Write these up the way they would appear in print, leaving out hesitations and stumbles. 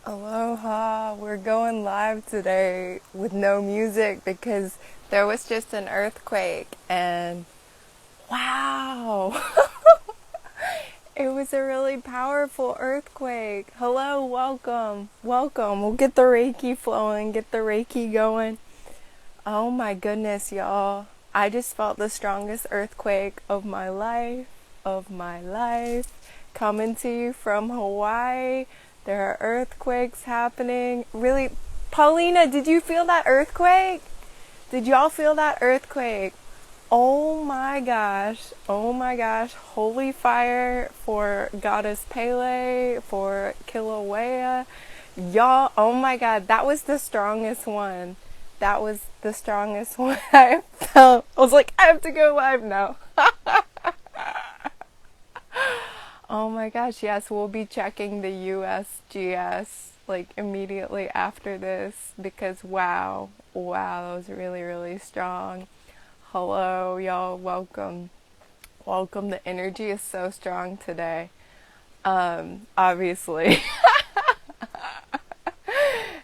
Aloha, we're going live today with no music because there was just an earthquake and wow, it was a really powerful earthquake. Hello, welcome, welcome. We'll get the Reiki flowing, get the Reiki going. Oh my goodness, y'all. I just felt the strongest earthquake of my life, coming to you from Hawaii. There are earthquakes happening. Really, Paulina, did you feel that earthquake? Did y'all feel that earthquake? Oh my gosh. Oh my gosh. Holy fire for Goddess Pele, for Kilauea. Y'all, oh my god, that was the strongest one. That was the strongest one I felt. I was like, I have to go live now. Oh my gosh, yes, we'll be checking the USGS like immediately after this because wow, that was really, really strong. Hello, y'all, welcome. Welcome. The energy is so strong today. Obviously.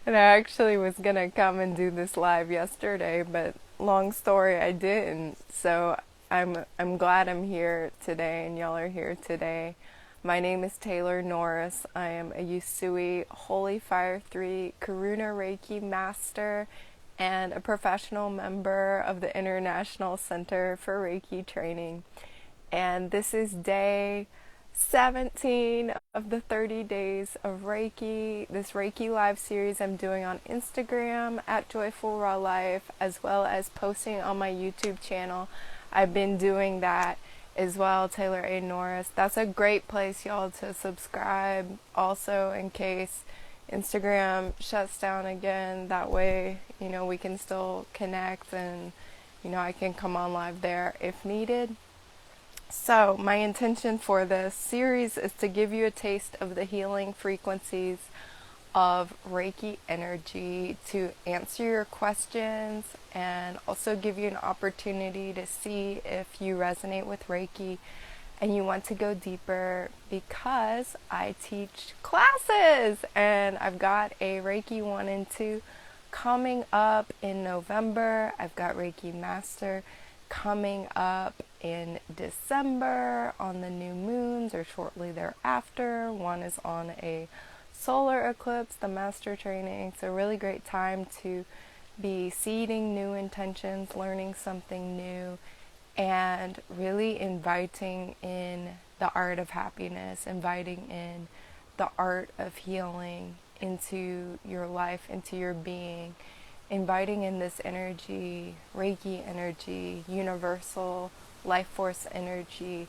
And I actually was gonna come and do this live yesterday, but long story, I didn't. So I'm glad I'm here today and y'all are here today. My name is Taylor Norris. I am a Usui Holy Fire 3 Karuna Reiki Master and a professional member of the International Center for Reiki Training. And this is day 17 of the 30 days of Reiki. This Reiki live series I'm doing on Instagram at Joyful Raw Life, as well as posting on my YouTube channel. I've been doing that as well, Taylor A. Norris. That's a great place, y'all, to subscribe. Also, in case Instagram shuts down again, that way, we can still connect and, I can come on live there if needed. So, my intention for this series is to give you a taste of the healing frequencies of Reiki energy, to answer your questions and also give you an opportunity to see if you resonate with Reiki and you want to go deeper, because I teach classes and I've got a Reiki 1 and 2 coming up in November. I've got Reiki Master coming up in December on the new moons or shortly thereafter. One is on a solar eclipse, the master training. It's a really great time to be seeding new intentions, learning something new, and really inviting in the art of happiness, inviting in the art of healing into your life, into your being, inviting in this energy, Reiki energy, universal life force energy,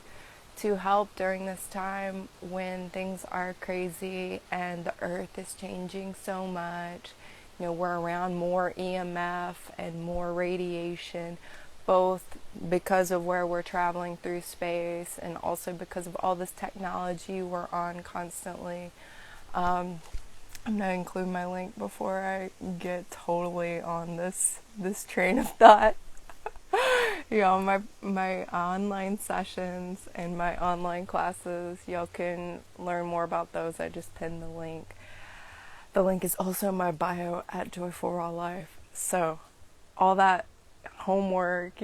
to help during this time when things are crazy and the earth is changing so much. We're around more EMF and more radiation, both because of where we're traveling through space and also because of all this technology we're on constantly. I'm going to include my link before I get totally on this train of thought. My online sessions and my online classes, y'all can learn more about those. I just pinned the link. The link is also in my bio at Joyful Raw Life. So all that homework,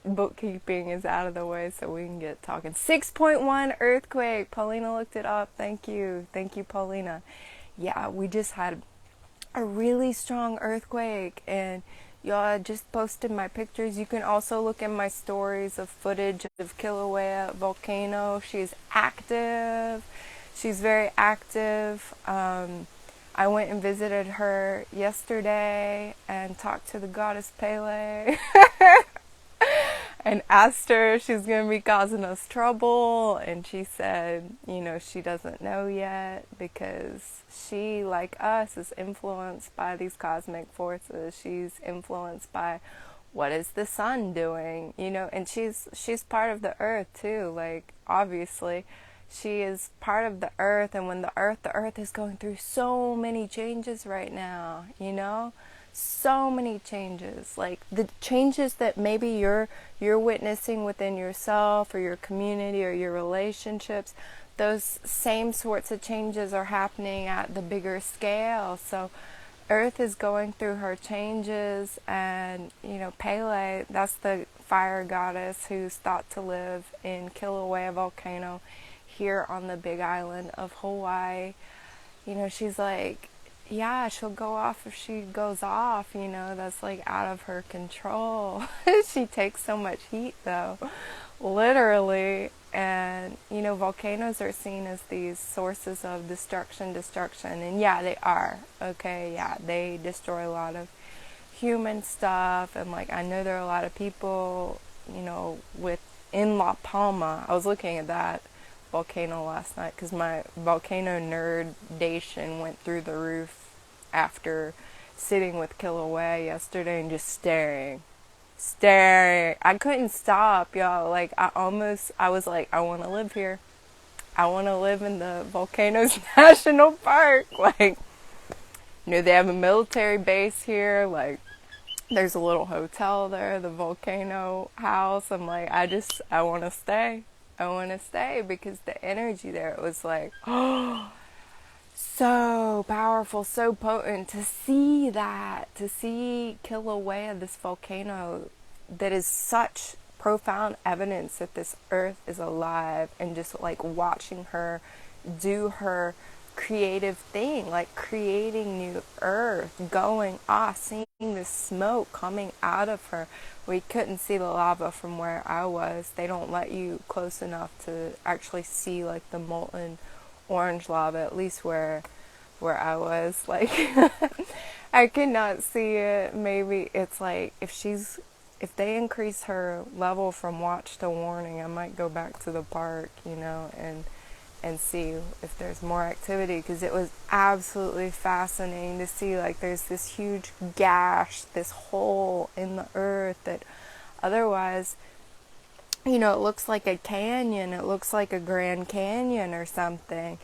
bookkeeping is out of the way so we can get talking. 6.1 earthquake. Paulina looked it up. Thank you, Paulina. Yeah, we just had a really strong earthquake, and y'all, I just posted my pictures. You can also look in my stories of footage of Kilauea volcano. She's active. She's very active. I went and visited her yesterday and talked to the goddess Pele and asked her if she's going to be causing us trouble. And she said, she doesn't know yet because she, like us, is influenced by these cosmic forces. She's influenced by what is the sun doing, and she's part of the earth too. Like, obviously, she is part of the earth, and when the earth is going through so many changes right now, so many changes, like the changes that maybe you're witnessing within yourself or your community or your relationships. those same sorts of changes are happening at the bigger scale. So Earth is going through her changes, and Pele, that's the fire goddess who's thought to live in Kilauea volcano here on the big island of Hawaii. She's like, yeah, she'll go off if she goes off, that's like out of her control. She takes so much heat though, literally. And, volcanoes are seen as these sources of destruction. And yeah, they are. Okay, yeah, they destroy a lot of human stuff. And like, I know there are a lot of people, in La Palma. I was looking at that volcano last night because my volcano nerdation went through the roof after sitting with Kilauea yesterday and just staring. I couldn't stop, y'all. Like, I was like, I want to live here. I want to live in the Volcanoes National Park. Like, they have a military base here. Like, there's a little hotel there, the Volcano House. I'm like, I want to stay. I want to stay because the energy there, it was like, oh, so powerful, so potent to see that, to see Kilauea, this volcano that is such profound evidence that this earth is alive, and just like watching her do her creative thing, like creating new earth, going off, seeing the smoke coming out of her. We couldn't see the lava from where I was. They don't let you close enough to actually see like the molten orange lava, at least where I was. Like, I could not see it. Maybe it's like if they increase her level from watch to warning, I might go back to the park, and see if there's more activity, because it was absolutely fascinating to see, like, there's this huge gash, this hole in the earth that otherwise, it looks like a canyon, it looks like a Grand Canyon or something,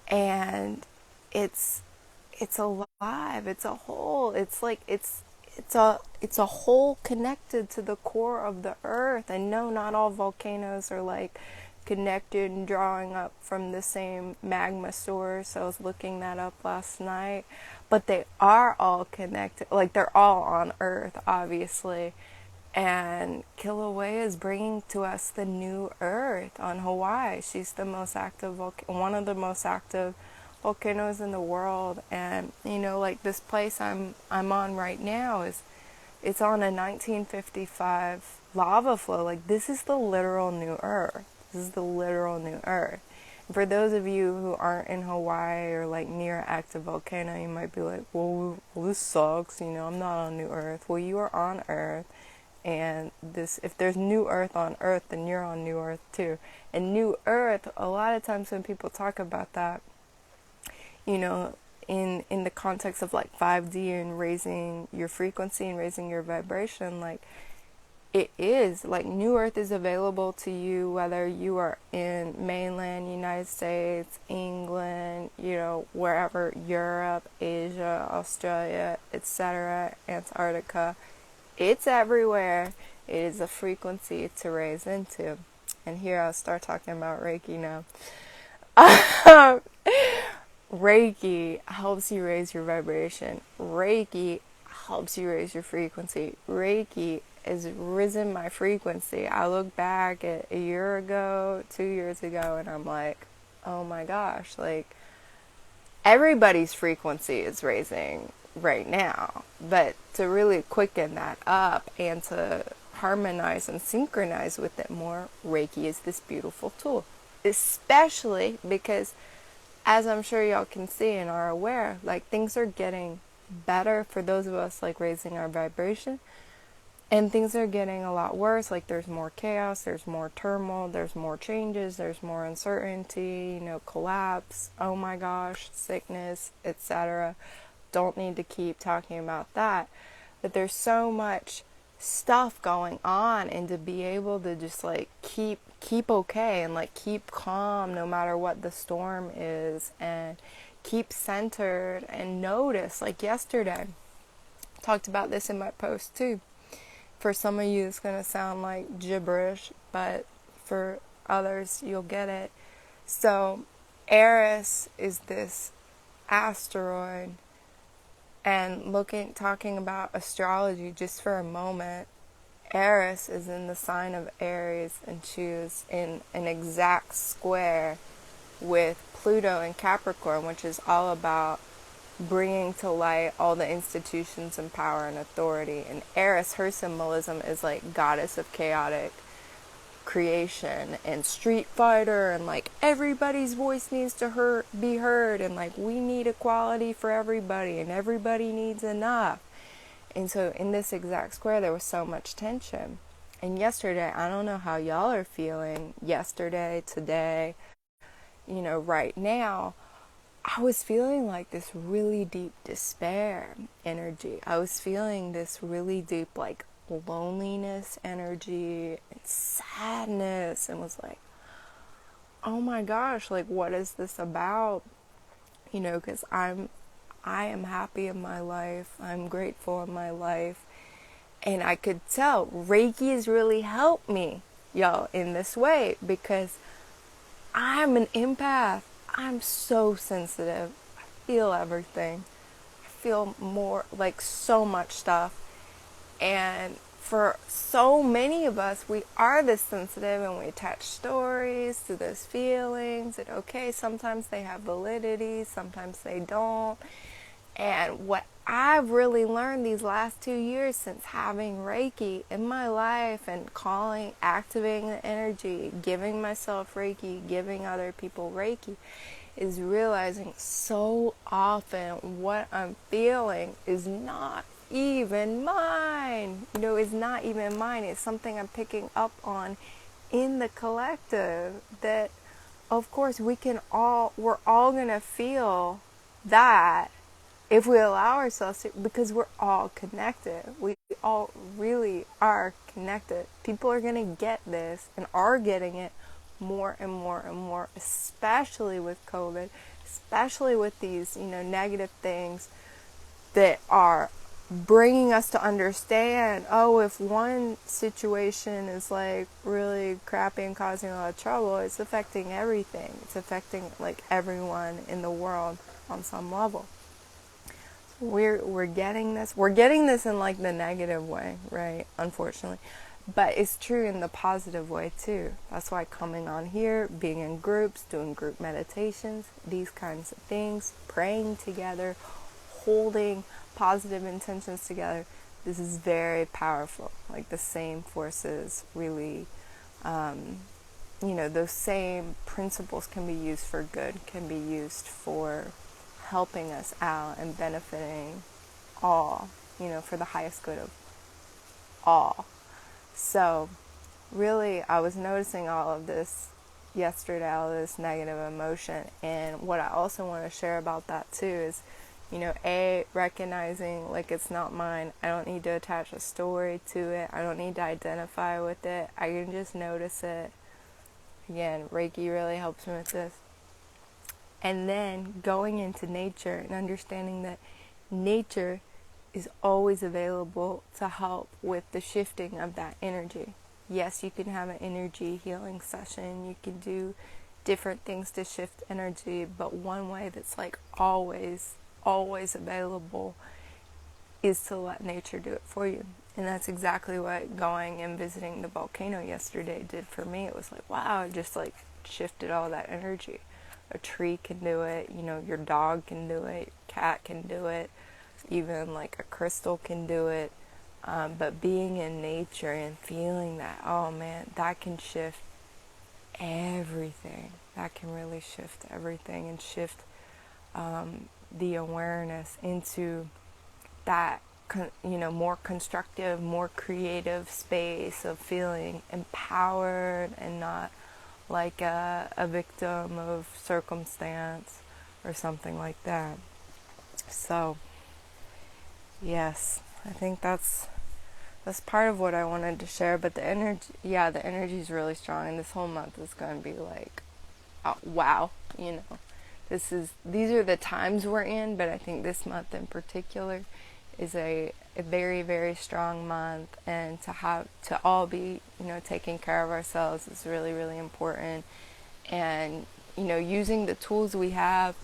and it's alive, it's a hole, it's like it's a hole connected to the core of the earth. And no, not all volcanoes are like connected and drawing up from the same magma source. I was looking that up last night, but they are all connected, like they're all on earth, obviously. And Kilauea is bringing to us the new earth on Hawaii. She's the most active one of the most active volcanoes in the world. And like this place I'm on right now it's on a 1955 lava flow. Like, this is the literal new earth. This is the literal new earth. And for those of you who aren't in Hawaii or like near an active volcano, you might be like, well, this sucks, I'm not on new earth. Well, you are on earth, and if there's new earth on earth, then you're on new earth too. And new earth, a lot of times when people talk about that, in the context of like 5D and raising your frequency and raising your vibration, like, it is like new earth is available to you whether you are in mainland United States, England, wherever, Europe, Asia, Australia, etc., Antarctica. It's everywhere. It is a frequency to raise into. And here I'll start talking about Reiki now. Reiki helps you raise your vibration. Reiki helps you raise your frequency. Reiki has risen my frequency. I look back at a year ago, 2 years ago, and I'm like, oh my gosh, like, everybody's frequency is raising right now. But to really quicken that up and to harmonize and synchronize with it more, Reiki is this beautiful tool. Especially because, as I'm sure y'all can see and are aware, like, things are getting better for those of us like raising our vibration, and things are getting a lot worse. Like, there's more chaos, there's more turmoil, there's more changes, there's more uncertainty, collapse, oh my gosh, sickness, etc. Don't need to keep talking about that, but there's so much stuff going on, and to be able to just like keep okay and like keep calm no matter what the storm is, and keep centered and notice. Like yesterday, talked about this in my post too. For some of you it's going to sound like gibberish, but for others you'll get it. So Eris is this asteroid, and talking about astrology just for a moment, Eris is in the sign of Aries, and she is in an exact square with Pluto in Capricorn, which is all about bringing to light all the institutions and power and authority. And Eris, her symbolism is like goddess of chaotic creation and street fighter, and like everybody's voice needs to be heard, and like we need equality for everybody, and everybody needs enough. And so in this exact square there was so much tension. And yesterday, I don't know how y'all are feeling yesterday, today, right now, I was feeling like this really deep despair energy. I was feeling this really deep, like, loneliness energy and sadness, and was like, oh my gosh, like, what is this about? Because I am happy in my life. I'm grateful in my life. And I could tell Reiki has really helped me, y'all, in this way, because I'm an empath. I'm so sensitive. I feel everything. I feel more, like, so much stuff. And for so many of us, we are this sensitive, and we attach stories to those feelings. And okay, sometimes they have validity, sometimes they don't. And what I've really learned these last 2 years since having Reiki in my life and activating the energy, giving myself Reiki, giving other people Reiki, is realizing so often what I'm feeling is not even mine. Is not even mine. It's something I'm picking up on in the collective, that of course we're all gonna feel that if we allow ourselves to, because we're all connected. We all really are connected. People are going to get this and are getting it more and more and more, especially with COVID, especially with these, negative things that are bringing us to understand, oh, if one situation is like really crappy and causing a lot of trouble, it's affecting everything. It's affecting like everyone in the world on some level. We're getting this. We're getting this in like the negative way, right? Unfortunately. But it's true in the positive way too. That's why coming on here, being in groups, doing group meditations, these kinds of things, praying together, holding positive intentions together, this is very powerful. Like the same forces really, those same principles can be used for good, can be used for helping us out and benefiting all, for the highest good of all. So really, I was noticing all of this yesterday, all of this negative emotion. And what I also want to share about that too is, recognizing like it's not mine. I don't need to attach a story to it. I don't need to identify with it. I can just notice it. Again, Reiki really helps me with this. And then going into nature and understanding that nature is always available to help with the shifting of that energy. Yes, you can have an energy healing session. You can do different things to shift energy, but one way that's like always available is to let nature do it for you. And that's exactly what going and visiting the volcano yesterday did for me. It was like, wow, it just like shifted all that energy. A tree can do it, your dog can do it, your cat can do it, even like a crystal can do it. But being in nature and feeling that, oh man, that can shift everything. That can really shift everything and shift the awareness into that, more constructive, more creative space of feeling empowered and not like a victim of circumstance or something like that. So, yes, I think that's part of what I wanted to share. But the energy is really strong, and this whole month is going to be like, wow, these are the times we're in. But I think this month in particular is a very, very strong month, and to all be, taking care of ourselves is really, really important. And using the tools we have,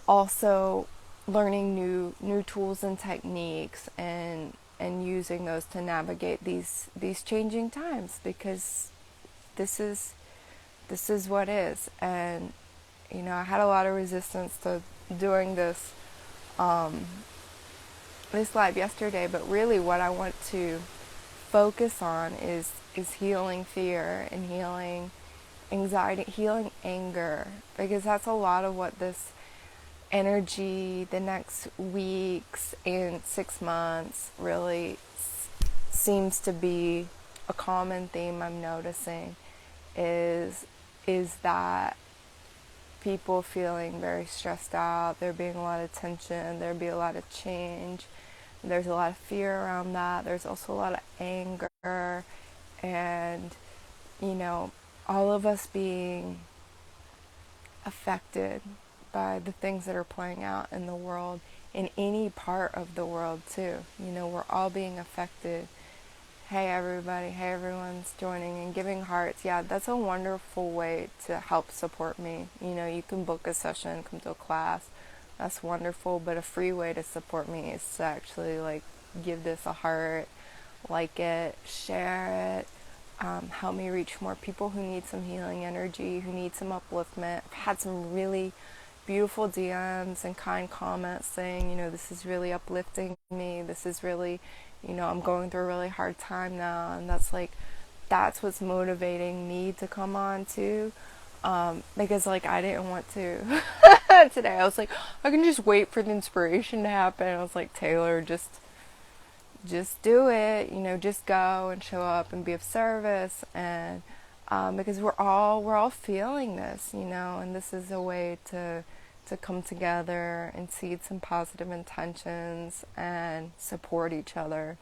also learning new tools and techniques, and using those to navigate these changing times, because this is what is. And I had a lot of resistance to doing this live yesterday, but really what I want to focus on is healing fear and healing anxiety, healing anger, because that's a lot of what this energy, the next weeks and 6 months, really seems to be a common theme I'm noticing, is that people feeling very stressed out, there being a lot of tension, there be a lot of change, there's a lot of fear around that, there's also a lot of anger, and all of us being affected by the things that are playing out in the world, in any part of the world too. We're all being affected. Hey everybody, hey everyone's joining and giving hearts. Yeah, that's a wonderful way to help support me. You can book a session, come to a class. That's wonderful, but a free way to support me is to actually give this a heart, like it, share it, help me reach more people who need some healing energy, who need some upliftment. I've had some really beautiful DMs and kind comments saying, this is really uplifting me. This is really, I'm going through a really hard time now. And that's what's motivating me to come on too. Because I didn't want to today. I was like, I can just wait for the inspiration to happen. I was like, Taylor, just do it, just go and show up and be of service. And because we're all feeling this, and this is a way to come together and seed some positive intentions and support each other.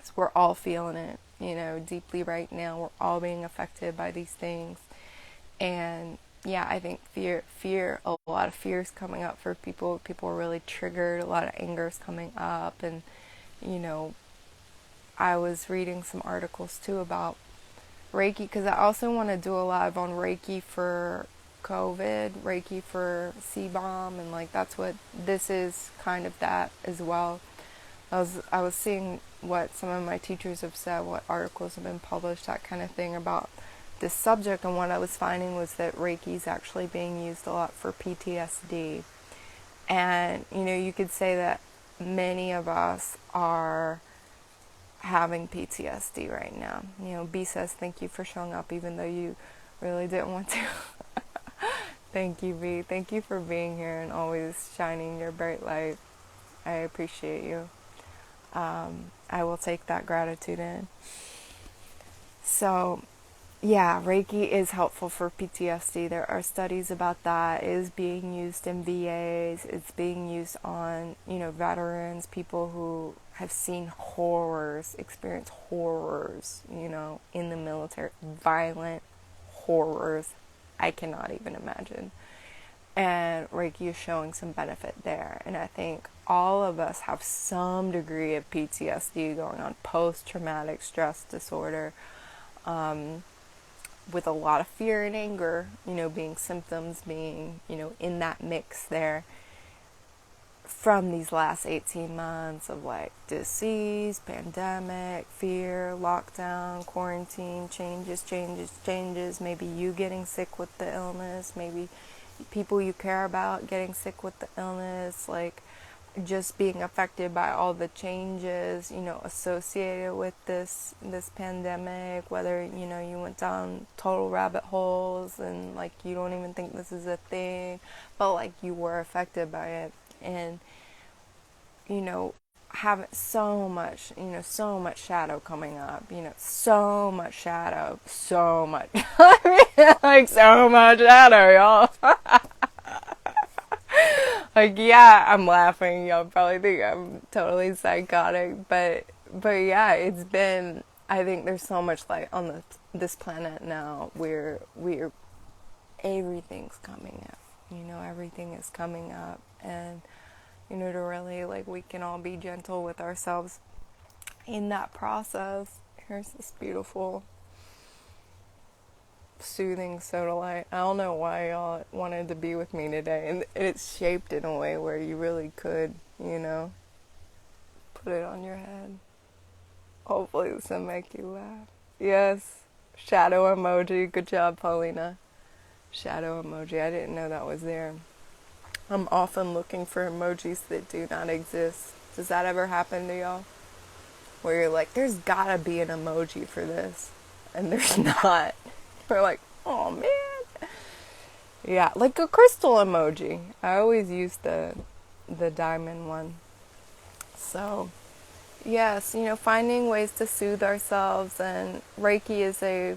So we're all feeling it, deeply right now. We're all being affected by these things. And yeah, I think fear, a lot of fear is coming up for people. People are really triggered. A lot of anger is coming up. And, I was reading some articles too about Reiki, because I also want to do a live on Reiki for COVID, Reiki for CBOM, and that's what this is, kind of that as well. I was seeing what some of my teachers have said, what articles have been published, that kind of thing about this subject, and what I was finding was that Reiki is actually being used a lot for PTSD. And you could say that many of us are having PTSD right now. B says, thank you for showing up even though you really didn't want to. Thank you, B. Thank you for being here and always shining your bright light. I appreciate you. I will take that gratitude in. So, yeah, Reiki is helpful for PTSD. There are studies about that. It is being used in VAs. It's being used on, veterans, people who have seen horrors, experienced horrors, in the military, violent horrors I cannot even imagine. And Reiki is showing some benefit there. And I think all of us have some degree of PTSD going on, post-traumatic stress disorder, with a lot of fear and anger, being symptoms, being, in that mix there from these last 18 months of disease, pandemic, fear, lockdown, quarantine, changes, maybe you getting sick with the illness, maybe people you care about getting sick with the illness, just being affected by all the changes, associated with this pandemic, whether, you went down total rabbit holes and you don't even think this is a thing, but you were affected by it. And, having so much shadow coming up, so much shadow, so much, so much shadow, y'all. Yeah, I'm laughing. Y'all probably think I'm totally psychotic, but yeah, it's been. I think there's so much light on this planet now. We're everything's coming up. Everything is coming up, and to really we can all be gentle with ourselves in that process. Here's this beautiful soothing sodalite. I don't know why y'all wanted to be with me today, and it's shaped in a way where you really could, put it on your head. Hopefully this will make you laugh. Yes, shadow emoji. Good job, Paulina. Shadow emoji. I didn't know that was there. I'm often looking for emojis that do not exist. Does that ever happen to y'all? Where you're like, there's gotta be an emoji for this, and there's not. We're like, oh man. Yeah, like a crystal emoji. I always use the diamond one. So, yes, finding ways to soothe ourselves, and Reiki is a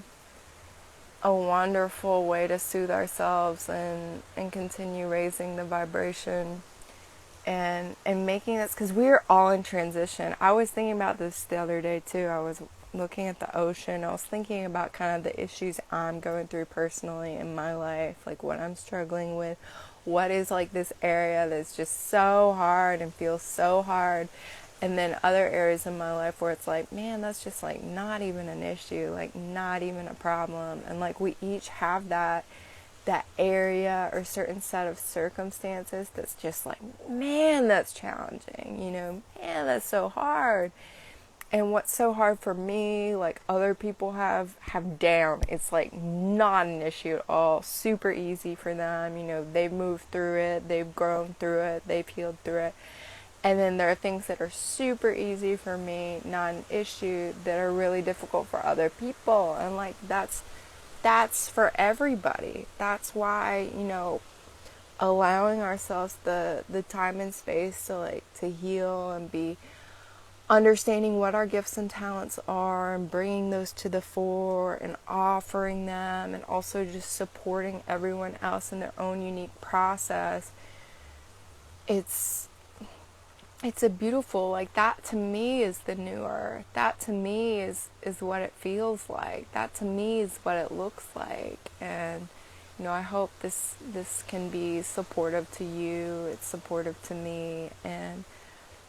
wonderful way to soothe ourselves and continue raising the vibration and making this, because we're all in transition. I was thinking about this the other day too. I was looking at the ocean. I was thinking about kind of the issues I'm going through personally in my life, like what I'm struggling with, what is like this area that's just so hard and feels so hard, and then other areas in my life where it's like, man, that's just like not even an issue, like not even a problem. And like we each have that area or certain set of circumstances that's just like, man, that's challenging, man, that's so hard. And what's so hard for me, like other people have down. It's like not an issue at all. Super easy for them. They've moved through it. They've grown through it. They've healed through it. And then there are things that are super easy for me, not an issue, that are really difficult for other people. And like that's for everybody. That's why, allowing ourselves the time and space to heal and be understanding what our gifts and talents are and bringing those to the fore and offering them, and also just supporting everyone else in their own unique process. It's a beautiful, like, that to me is the new earth. That to me is what it feels like. That to me is what it looks like. And I hope this can be supportive to you. It's supportive to me, and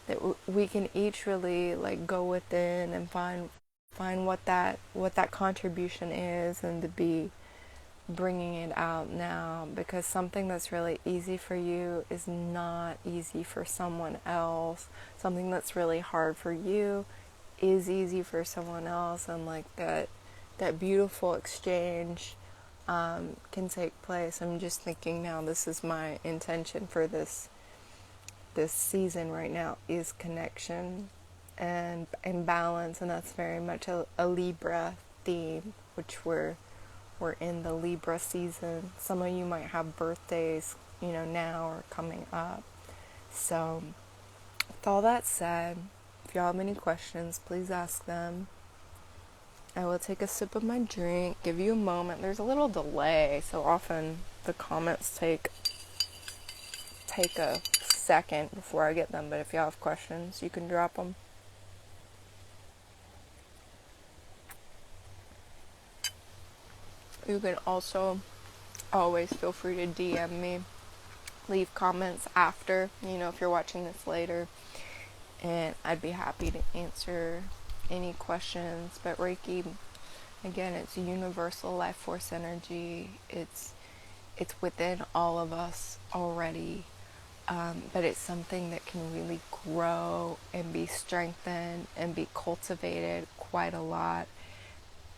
that we can each really like go within and find what that contribution is, and to be bringing it out now, because something that's really easy for you is not easy for someone else. Something that's really hard for you is easy for someone else, and like that beautiful exchange can take place. I'm just thinking now, this is my intention for this season right now, is connection and balance, and that's very much a Libra theme, which we're in the Libra season. Some of you might have birthdays, now or coming up. So, with all that said, if y'all have any questions, please ask them. I will take a sip of my drink, give you a moment. There's a little delay, so often the comments take a second before I get them, but if y'all have questions, you can drop them. You can also always feel free to DM me, leave comments after, if you're watching this later, and I'd be happy to answer any questions. But Reiki, again, it's universal life force energy. It's within all of us already, but it's something that can really grow and be strengthened and be cultivated quite a lot,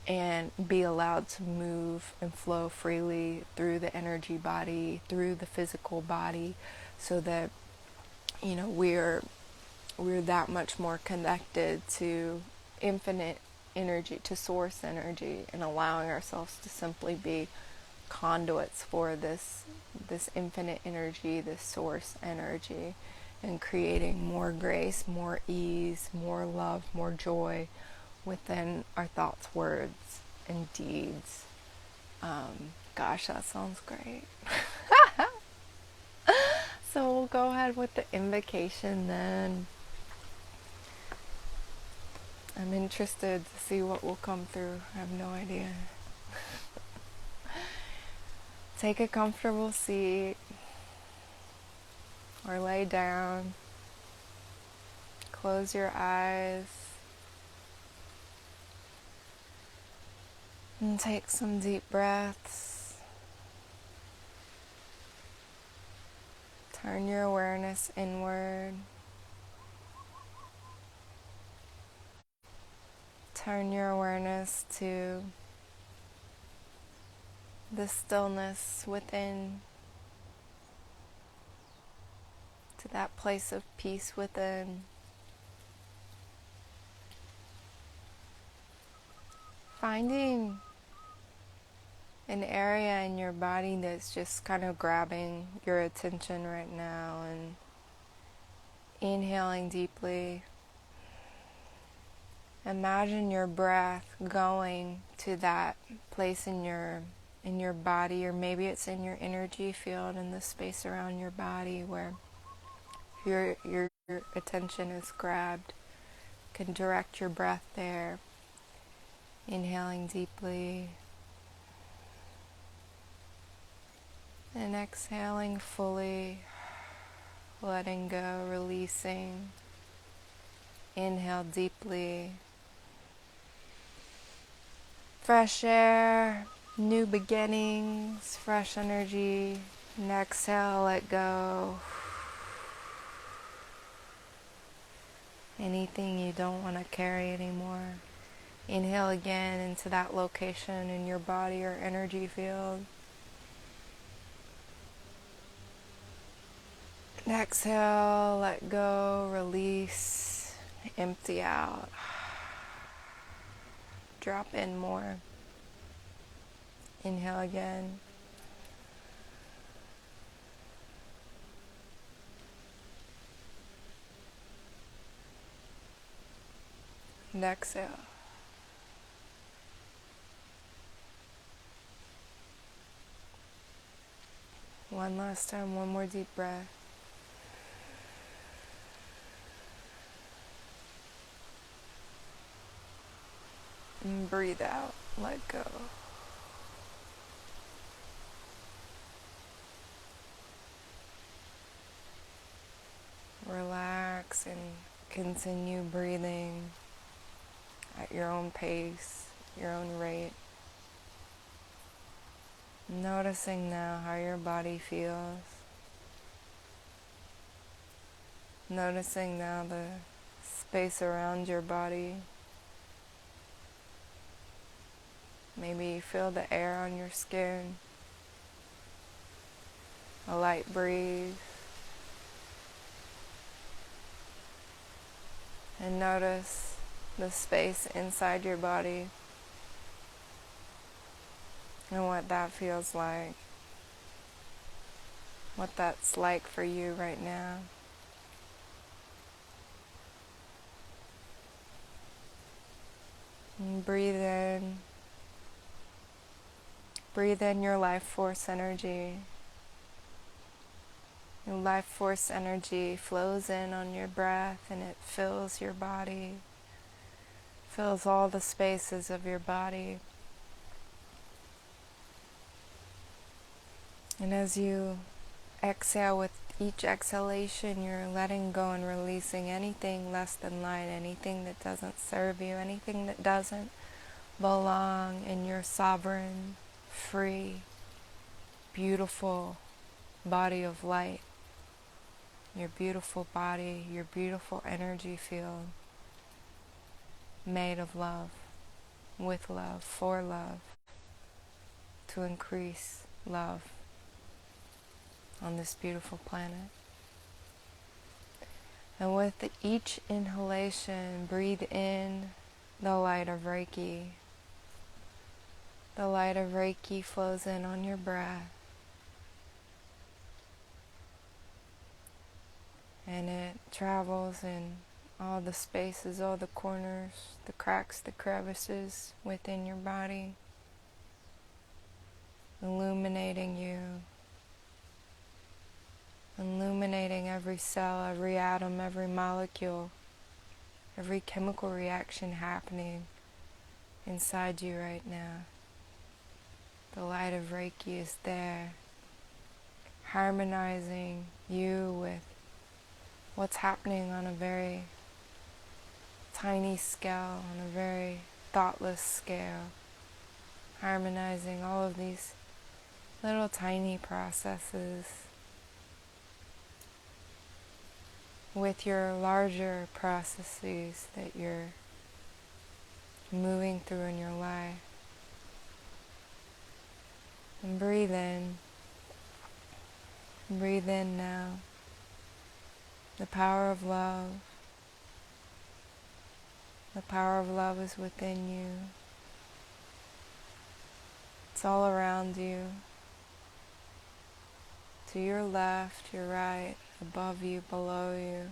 and be allowed to move and flow freely through the energy body, through the physical body, so that we're that much more connected to infinite energy, to source energy, and allowing ourselves to simply be conduits for this infinite energy, this source energy, and creating more grace, more ease, more love, more joy within our thoughts, words, and deeds. Gosh, that sounds great. So we'll go ahead with the invocation then. I'm interested to see what will come through. I have no idea. Take a comfortable seat or lay down. Close your eyes. And take some deep breaths. Turn your awareness inward. Turn your awareness to the stillness within, to that place of peace within. Finding an area in your body that's just kind of grabbing your attention right now, and inhaling deeply. Imagine your breath going to that place in your body, or maybe it's in your energy field, in the space around your body where your attention is grabbed. You can direct your breath there. Inhaling deeply and exhaling fully, letting go, releasing. Inhale deeply. Fresh air, new beginnings, fresh energy. And exhale, let go. Anything you don't want to carry anymore. Inhale again into that location in your body or energy field. And exhale, let go, release, empty out. Drop in more. Inhale again. And exhale. One last time, one more deep breath. And breathe out, let go. Relax and continue breathing at your own pace, your own rate. Noticing now how your body feels. Noticing now the space around your body. Maybe you feel the air on your skin, a light breeze. And notice the space inside your body and what that feels like, what that's like for you right now. And breathe in. Breathe in your life force energy. Your life force energy flows in on your breath and it fills your body, fills all the spaces of your body. And as you exhale, with each exhalation, you're letting go and releasing anything less than light, anything that doesn't serve you, anything that doesn't belong in your sovereign, free, beautiful body of light. Your beautiful body, your beautiful energy field, made of love, with love, for love, to increase love on this beautiful planet. And with each inhalation, breathe in the light of Reiki. The light of Reiki flows in on your breath. And it travels in all the spaces, all the corners, the cracks, the crevices within your body, illuminating you, illuminating every cell, every atom, every molecule, every chemical reaction happening inside you right now. The light of Reiki is there, harmonizing you with what's happening on a very tiny scale, on a very thoughtless scale, harmonizing all of these little tiny processes with your larger processes that you're moving through in your life. And breathe in. Breathe in now. The power of love. The power of love is within you. It's all around you. To your left, your right, above you, below you,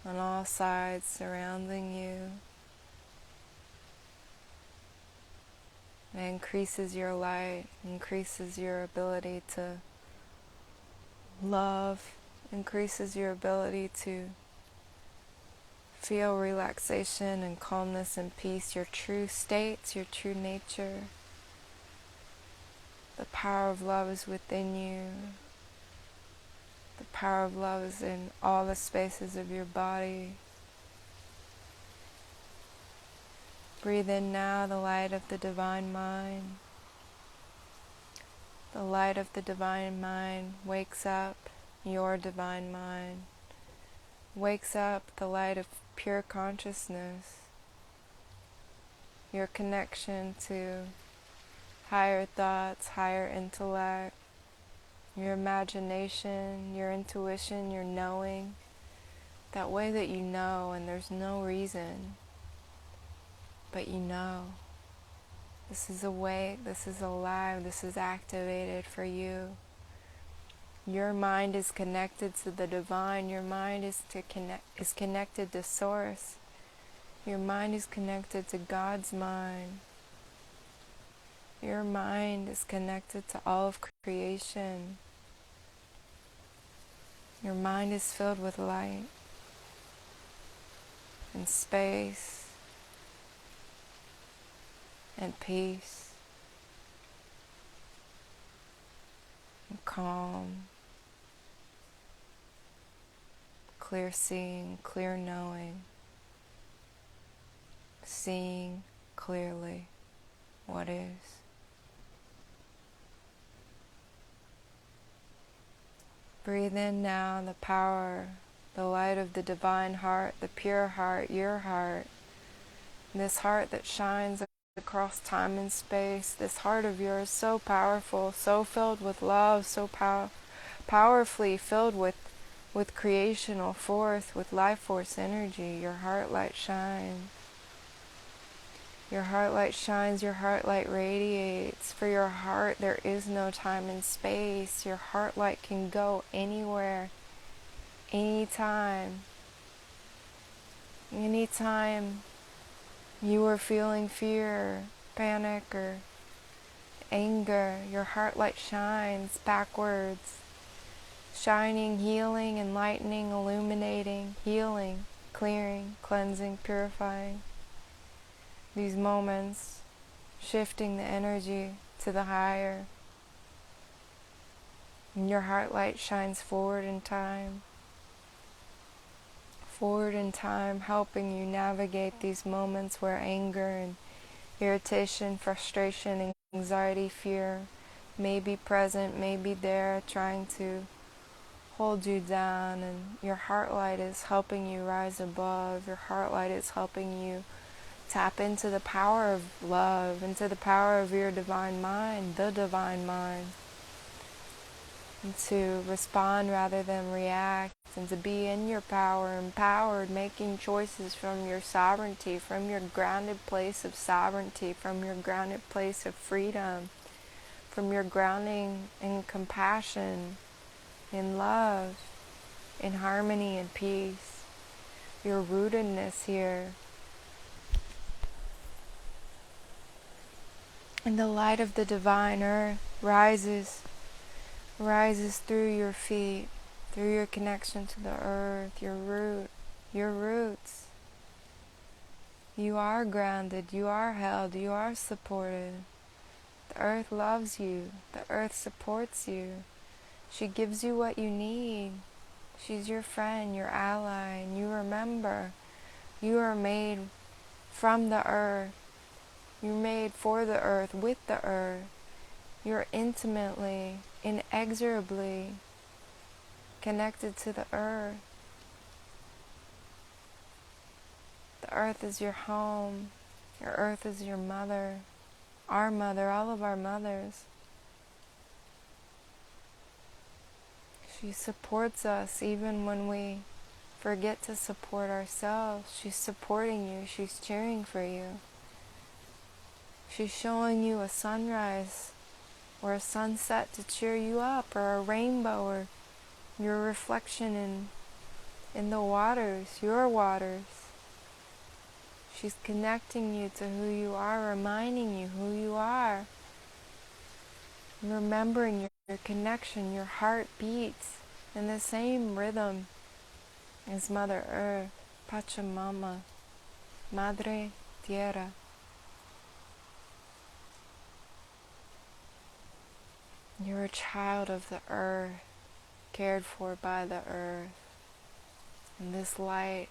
on all sides surrounding you. It increases your light, increases your ability to love, increases your ability to feel relaxation and calmness and peace, your true states, your true nature. The power of love is within you. The power of love is in all the spaces of your body. Breathe in now the light of the divine mind. The light of the divine mind wakes up your divine mind. Wakes up the light of pure consciousness. Your connection to higher thoughts, higher intellect, your imagination, your intuition, your knowing. That way that you know and there's no reason, but you know. This is awake, this is alive, this is activated for you. Your mind is connected to the divine. Your mind is connected to Source. Your mind is connected to God's mind. Your mind is connected to all of creation. Your mind is filled with light and space and peace and calm, clear seeing, clear knowing, seeing clearly what is. Breathe in now the power, the light of the divine heart, the pure heart, your heart, this heart that shines across time and space, this heart of yours so powerful, so filled with love, so powerfully filled with creational force, with life force energy. Your heart light shines. Your heart light shines, your heart light radiates. For your heart there is no time and space. Your heart light can go anywhere, anytime. Anytime you are feeling fear, panic, or anger, your heart light shines backwards, shining, healing, enlightening, illuminating, healing, clearing, cleansing, purifying. These moments, shifting the energy to the higher. And your heart light shines forward in time. Forward in time, helping you navigate these moments where anger and irritation, frustration, anxiety, fear may be present, may be there, trying to hold you down. And your heart light is helping you rise above. Your heart light is helping you tap into the power of love, into the power of your divine mind, the divine mind, and to respond rather than react, and to be in your power, empowered, making choices from your sovereignty, from your grounded place of sovereignty, from your grounded place of freedom, from your grounding in compassion, in love, in harmony and peace, your rootedness here. And the light of the divine earth rises through your feet, through your connection to the earth, your roots. You are grounded, you are held, you are supported. The earth loves you, the earth supports you. She gives you what you need. She's your friend, your ally, and you remember, you are made from the earth. You're made for the earth, with the earth. You're intimately, inexorably connected to the earth. The earth is your home. Your earth is your mother, our mother, all of our mothers. She supports us even when we forget to support ourselves. She's supporting you. She's cheering for you. She's showing you a sunrise or a sunset to cheer you up, or a rainbow, or your reflection in the waters, your waters. She's connecting you to who you are, reminding you who you are. Remembering your connection, your heart beats in the same rhythm as Mother Earth, Pachamama, Madre Tierra. You're a child of the earth, cared for by the earth. And this light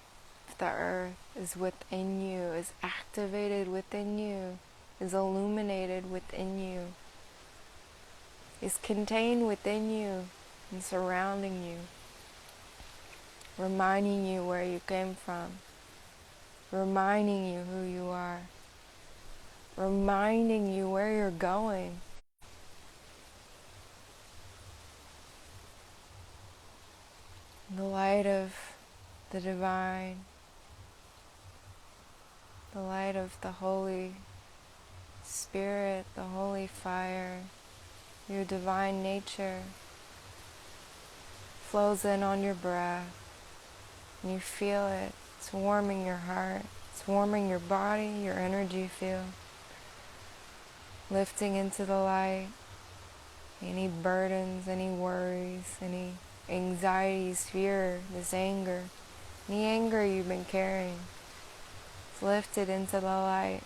of the earth is within you, is activated within you, is illuminated within you, is contained within you and surrounding you, reminding you where you came from, reminding you who you are, reminding you where you're going. The light of the divine, the light of the Holy Spirit, the holy fire, your divine nature flows in on your breath, and you feel it. It's warming your heart, it's warming your body, your energy field, lifting into the light any burdens, any worries, any anxieties, fear, this anger, any anger you've been carrying. It's lifted into the light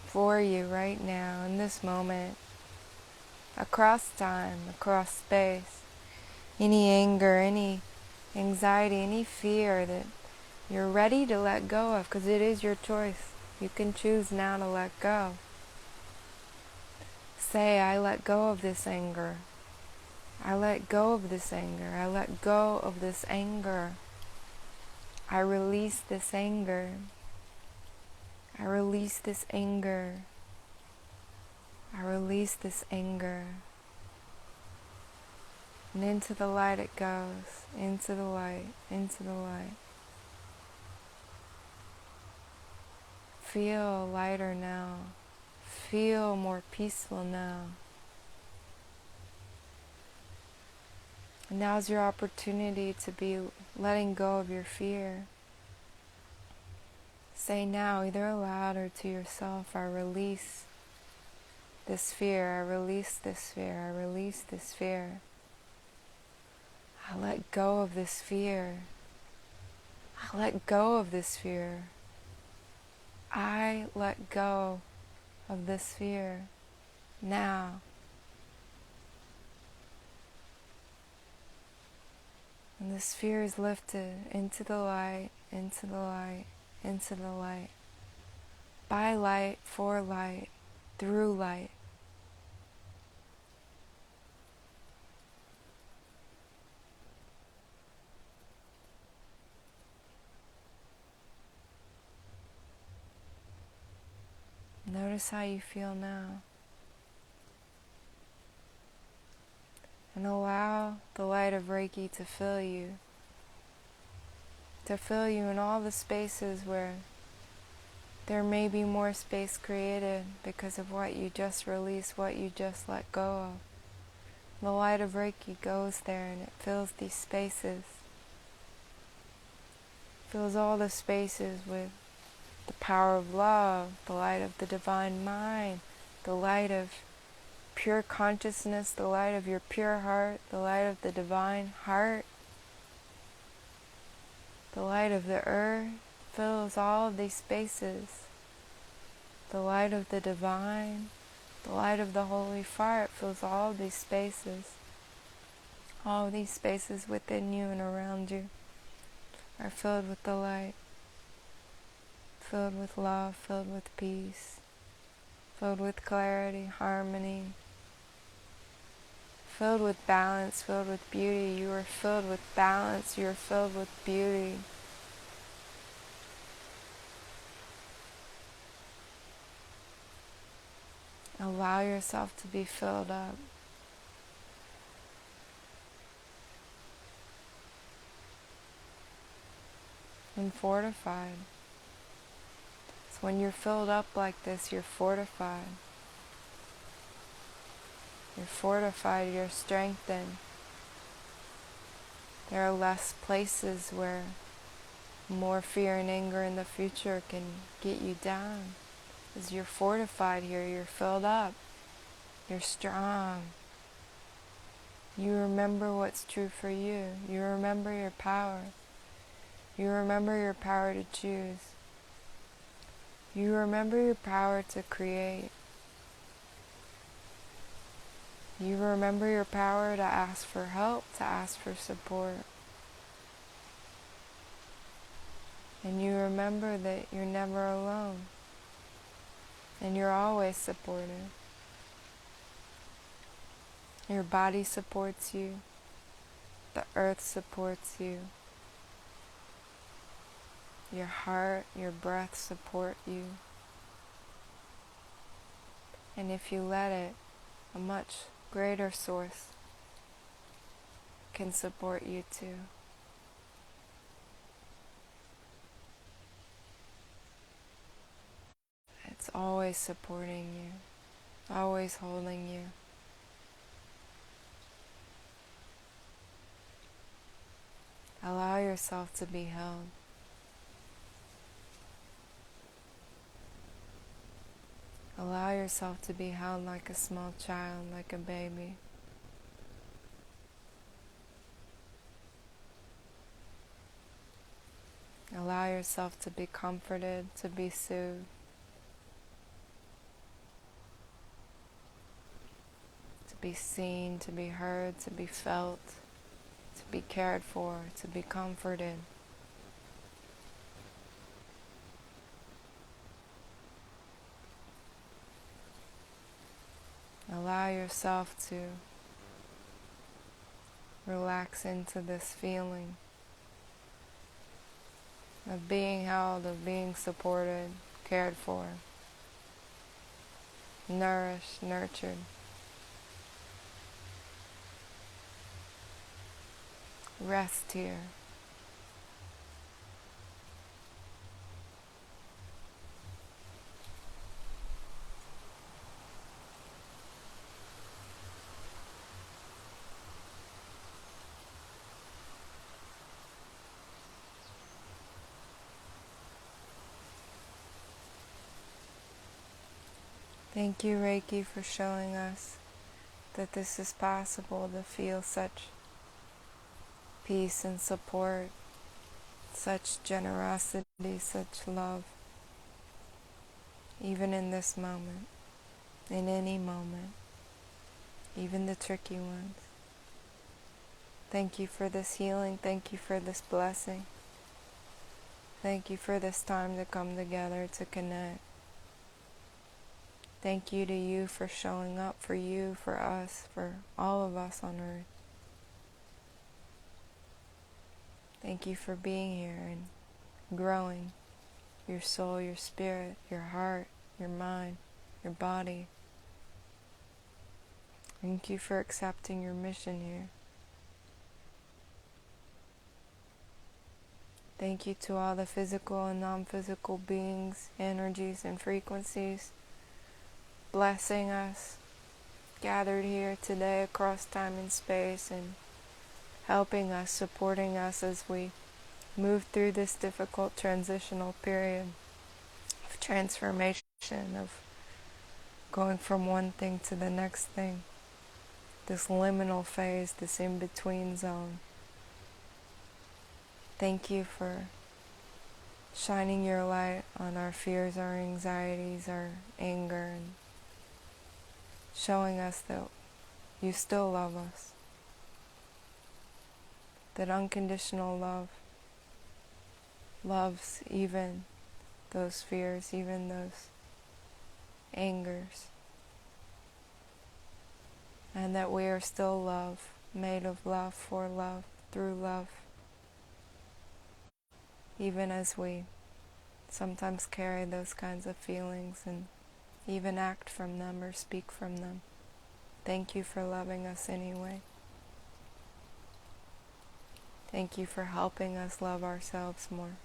for you right now, in this moment, across time, across space. Any anger, any anxiety, any fear that you're ready to let go of, because it is your choice. You can choose now to let go. Say, I let go of this anger. I let go of this anger. I let go of this anger. I release this anger. I release this anger. I release this anger. And into the light it goes. Into the light. Into the light. Feel lighter now. Feel more peaceful now. And now's your opportunity to be letting go of your fear. Say now, either aloud or to yourself, I release this fear, I release this fear, I release this fear. I let go of this fear. I let go of this fear. I let go of this fear now. And this fear is lifted into the light, into the light, into the light. By light, for light, through light. Notice how you feel now. And allow the light of Reiki to fill you. To fill you in all the spaces where there may be more space created because of what you just released, what you just let go of. The light of Reiki goes there and it fills these spaces. Fills all the spaces with the power of love, the light of the divine mind, the light of pure consciousness, the light of your pure heart, the light of the divine heart. The light of the earth fills all of these spaces. The light of the divine, the light of the holy fire fills all of these spaces. All of these spaces within you and around you are filled with the light. filled with love, filled with peace, filled with clarity, harmony, filled with balance, filled with beauty. You are filled with balance, you are filled with beauty. Allow yourself to be filled up. And fortified. So when you're filled up like this, you're fortified. You're fortified, you're strengthened. There are less places where more fear and anger in the future can get you down. As you're fortified here, you're filled up. You're strong. You remember what's true for you. You remember your power. You remember your power to choose. You remember your power to create. You remember your power to ask for help, to ask for support. And you remember that you're never alone. And you're always supported. Your body supports you. The earth supports you. Your heart, your breath support you. And if you let it, a much greater source can support you too. It's always supporting you, always holding you. Allow yourself to be held. Allow yourself to be held like a small child, like a baby. Allow yourself to be comforted, to be soothed. To be seen, to be heard, to be felt, to be cared for, to be comforted. Allow yourself to relax into this feeling of being held, of being supported, cared for, nourished, nurtured. Rest here. Thank you, Reiki, for showing us that this is possible to feel such peace and support, such generosity, such love, even in this moment, in any moment, even the tricky ones. Thank you for this healing. Thank you for this blessing. Thank you for this time to come together, to connect. Thank you to you for showing up, for you, for us, for all of us on earth. Thank you for being here and growing your soul, your spirit, your heart, your mind, your body. Thank you for accepting your mission here. Thank you to all the physical and non-physical beings, energies, and frequencies blessing us, gathered here today across time and space, and helping us, supporting us as we move through this difficult transitional period of transformation, of going from one thing to the next thing, this liminal phase, this in-between zone. Thank you for shining your light on our fears, our anxieties, our anger, and showing us that you still love us, that unconditional love loves even those fears, even those angers, and that we are still love, made of love, for love, through love, even as we sometimes carry those kinds of feelings and even act from them or speak from them. Thank you for loving us anyway. Thank you for helping us love ourselves more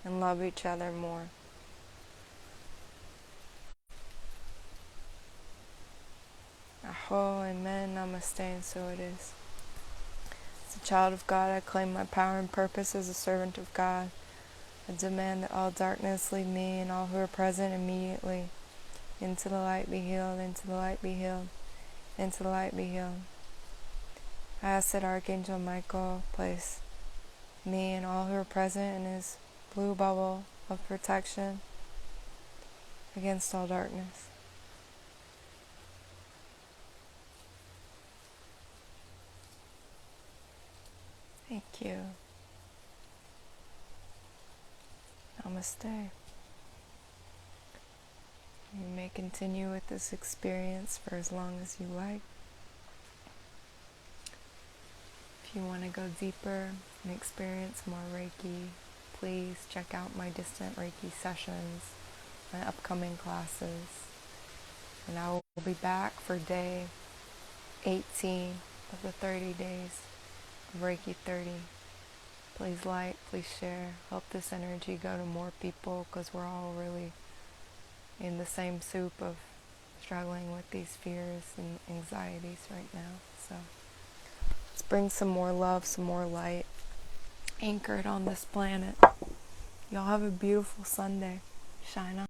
and love each other more. Aho, amen, namaste, and so it is. As a child of God, I claim my power and purpose as a servant of God. I demand that all darkness leave me and all who are present immediately. Into the light be healed, into the light be healed, into the light be healed. I ask that Archangel Michael place me and all who are present in his blue bubble of protection against all darkness. Thank you. Namaste. You may continue with this experience for as long as you like. If you want to go deeper and experience more Reiki, please check out my distant Reiki sessions, my upcoming classes. And I will be back for day 18 of the 30 days of Reiki 30. Please like, please share, help this energy go to more people, because we're all really in the same soup of struggling with these fears and anxieties right now. So let's bring some more love, some more light, anchored on this planet. Y'all have a beautiful Sunday. Shine on.